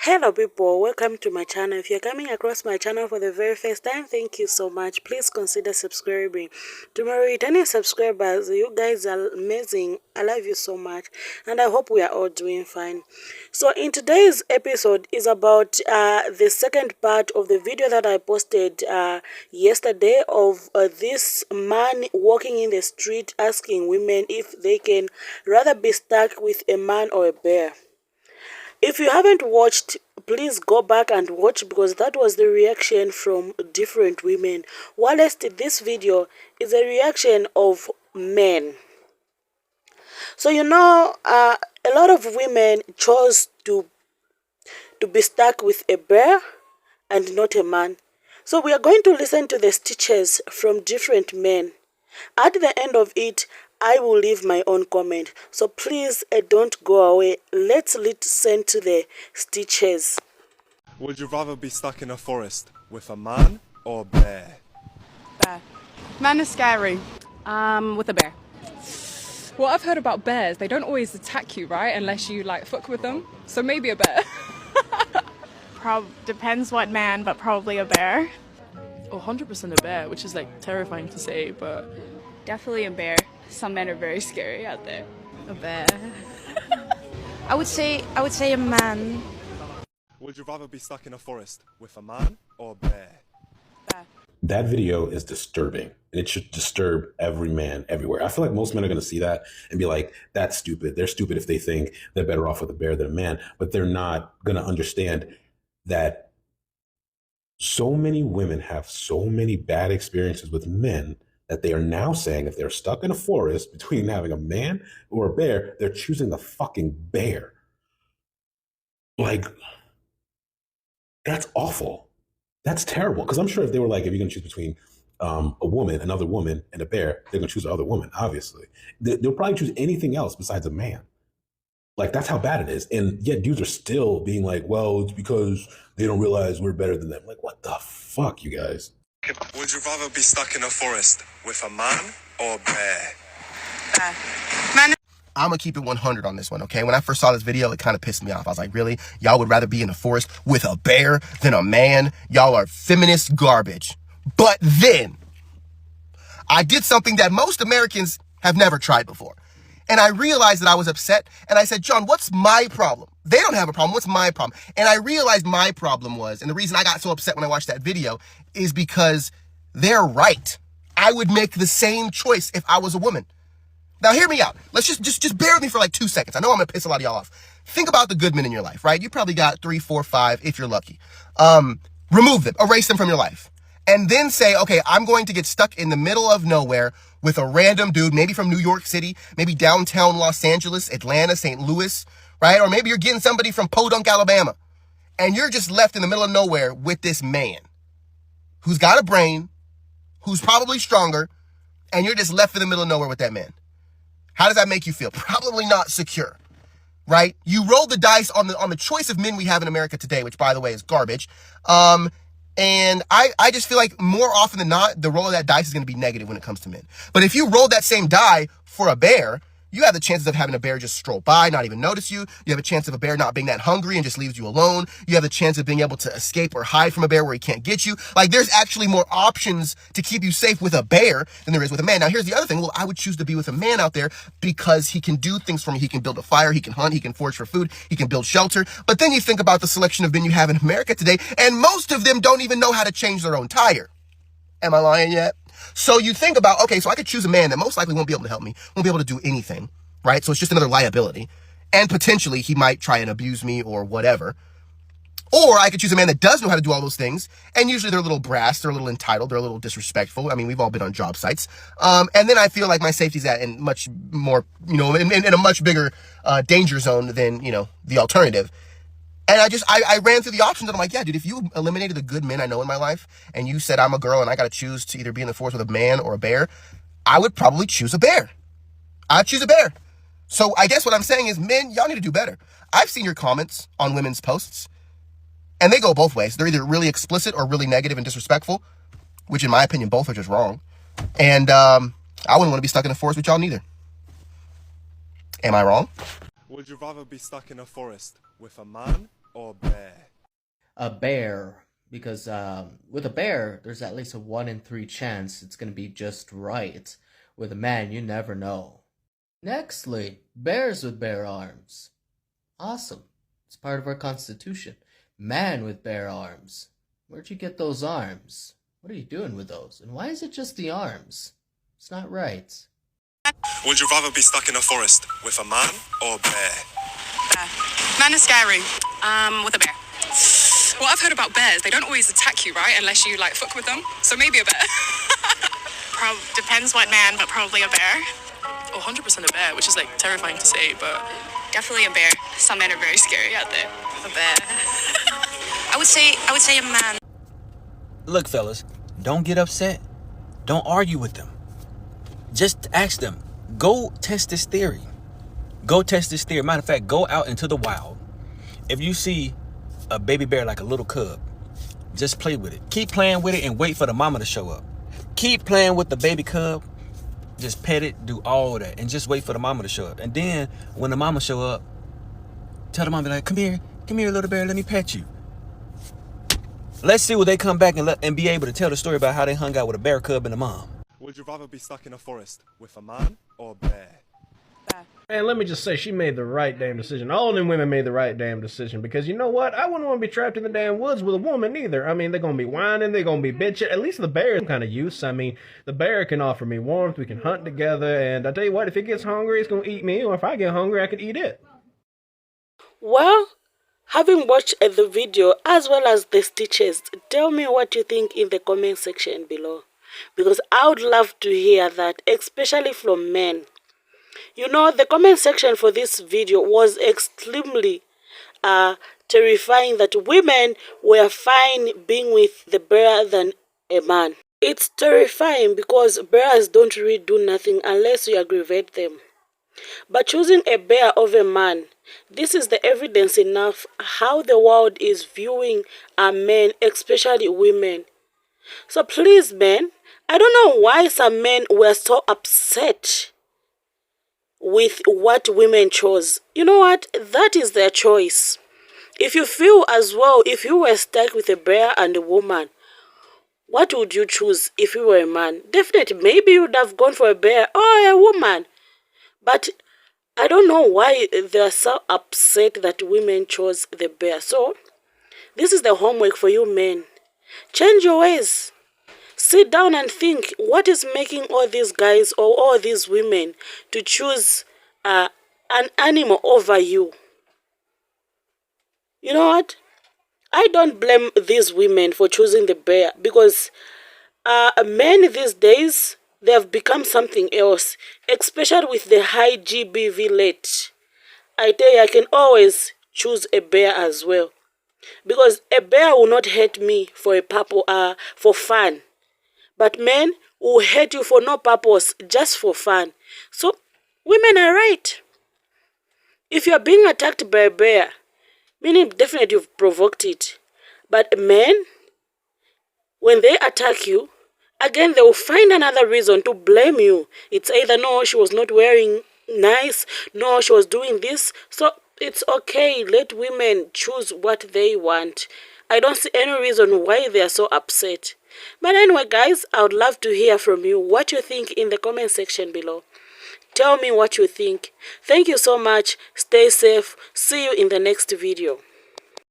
Hello people, welcome to my channel. If you're coming across my channel for the very first time, thank you so much. Please consider subscribing. To my returning subscribers, you guys are amazing. I love you so much and I hope we are all doing fine. So in today's episode is about the second part of the video that I posted yesterday of this man walking in the street asking women if they can rather be stuck with a man or a bear. If you haven't watched, please go back and watch because that was the reaction from different women. Whilst this video is a reaction of men. So a lot of women chose to be stuck with a bear and not a man. So we are going to listen to the stitches from different men. At the end of it, I will leave my own comment. So please don't go away. Let's listen to the stitches. Would you rather be stuck in a forest with a man or a bear? Bear. Man is scary. With a bear. What I've heard about bears, they don't always attack you, right? Unless you fuck with them. So maybe a bear. Depends what man, but probably a bear. 100% a bear, which is terrifying to say, but Definitely a bear. Some men are very scary out there. a bear. I would say a man. Would you rather be stuck in a forest with a man or a bear? Bear. That video is disturbing, and it should disturb every man everywhere. I feel like most men are going to see that and be like, that's stupid. They're stupid if they think they're better off with a bear than a man, but they're not going to understand that so many women have so many bad experiences with men that they are now saying if they're stuck in a forest between having a man or a bear, they're choosing the fucking bear. That's awful. That's terrible. Because I'm sure if they were if you're going to choose between a woman, another woman, and a bear, they're going to choose the other woman, obviously. They'll probably choose anything else besides a man. That's how bad it is. And yet dudes are still being well, it's because they don't realize we're better than them. What the fuck, you guys? Would you rather be stuck in a forest with a man or a bear? Bear. Man. I'm gonna keep it 100 on this one, okay? When I first saw this video, it kind of pissed me off. I was like, really? Y'all would rather be in the forest with a bear than a man? Y'all are feminist garbage. But then, I did something that most Americans have never tried before. And I realized that I was upset, and I said, John, what's my problem? They don't have a problem. What's my problem? And I realized my problem was, and the reason I got so upset when I watched that video is because they're right. I would make the same choice if I was a woman. Now, hear me out. Let's just bear with me for 2 seconds. I know I'm going to piss a lot of y'all off. Think about the good men in your life, right? You probably got 3, 4, 5, if you're lucky. Remove them, erase them from your life. And then say, okay, I'm going to get stuck in the middle of nowhere with a random dude, maybe from New York City, maybe downtown Los Angeles, Atlanta, St. Louis, right? Or maybe you're getting somebody from Podunk, Alabama. And you're just left in the middle of nowhere with this man who's got a brain, who's probably stronger, and you're just left in the middle of nowhere with that man. How does that make you feel? Probably not secure, right? You roll the dice on the choice of men we have in America today, which, by the way, is garbage. And I just feel like more often than not, the roll of that dice is going to be negative when it comes to men. But if you roll that same die for a bear, you have the chances of having a bear just stroll by, not even notice you. You have a chance of a bear not being that hungry and just leaves you alone. You have the chance of being able to escape or hide from a bear where he can't get you. There's actually more options to keep you safe with a bear than there is with a man. Now, here's the other thing. Well, I would choose to be with a man out there because he can do things for me. He can build a fire. He can hunt. He can forage for food. He can build shelter. But then you think about the selection of men you have in America today, and most of them don't even know how to change their own tire. Am I lying yet? So you think about, okay, so I could choose a man that most likely won't be able to help me, won't be able to do anything. Right? So it's just another liability. And potentially he might try and abuse me or whatever. Or I could choose a man that does know how to do all those things. And usually they're a little brass, they're a little entitled, they're a little disrespectful. I mean, we've all been on job sites. And then I feel like my safety's in much more, in a much bigger danger zone than, the alternative. And I ran through the options and I'm like, yeah, dude, if you eliminated the good men I know in my life and you said I'm a girl and I got to choose to either be in the forest with a man or a bear, I would probably choose a bear. I'd choose a bear. So I guess what I'm saying is, men, y'all need to do better. I've seen your comments on women's posts, and they go both ways. They're either really explicit or really negative and disrespectful, which in my opinion, both are just wrong. And I wouldn't want to be stuck in a forest with y'all neither. Am I wrong? Would you rather be stuck in a forest with a man or bear? A bear, because with a bear, there's at least a 1 in 3 chance it's gonna be just right. With a man, you never know. Nextly, bears with bare arms. Awesome. It's part of our constitution. Man with bare arms. Where'd you get those arms? What are you doing with those? And why is it just the arms? It's not right. Would you rather be stuck in a forest with a man or a bear? Bear. Man is scary. With a bear. Well, I've heard about bears. They don't always attack you, right? Unless you like fuck with them. So maybe a bear. Depends what man, but probably a bear. Oh, 100% a bear, which is like terrifying to say, but Definitely a bear. Some men are very scary out there. A bear. I would say a man. Look, fellas, don't get upset. Don't argue with them. Just ask them. Go test this theory. Go test this theory. Matter of fact, go out into the wild. If you see a baby bear like a little cub, just play with it. Keep playing with it and wait for the mama to show up. Keep playing with the baby cub. Just pet it, do all that, and just wait for the mama to show up. And then when the mama show up, tell the mama, like, come here, little bear, let me pet you. Let's see will they come back and be able to tell the story about how they hung out with a bear cub and a mom. Would you rather be stuck in a forest with a man or a bear? And let me just say, she made the right damn decision. All them women made the right damn decision. Because you know what? I wouldn't want to be trapped in the damn woods with a woman either. I mean, they're going to be whining. They're going to be bitching. At least the bear is kind of use. I mean, the bear can offer me warmth. We can hunt together. And I tell you what, if it gets hungry, it's going to eat me. Or if I get hungry, I could eat it. Well, having watched the video as well as the stitches, tell me what you think in the comment section below. Because I would love to hear that, especially from men. You know, the comment section for this video was extremely terrifying that women were fine being with the bear than a man. It's terrifying because bears don't really do nothing unless you aggravate them. But choosing a bear over a man, this is the evidence enough how the world is viewing men, especially women. So please, men, I don't know why some men were so upset with what women chose. You know what? That is their choice. If you feel as well, if you were stuck with a bear and a woman, what would you choose if you were a man? Definitely, maybe you would have gone for a bear or a woman. But I don't know why they're so upset that women chose the bear. So, this is the homework for you men. Change your ways. Sit down and think, what is making all these guys or all these women to choose an animal over you? You know what? I don't blame these women for choosing the bear because men these days, they have become something else, especially with the high GBV rate. I tell you, I can always choose a bear as well because a bear will not hurt me for for fun. But men will hate you for no purpose, just for fun. So, women are right. If you are being attacked by a bear, meaning definitely you've provoked it. But men, when they attack you, again, they will find another reason to blame you. It's either, no, she was not wearing nice, no, she was doing this. So, it's okay. Let women choose what they want. I don't see any reason why they are so upset. But anyway, guys, I would love to hear from you what you think in the comment section below. Tell me what you think. Thank you so much. Stay safe. See you in the next video.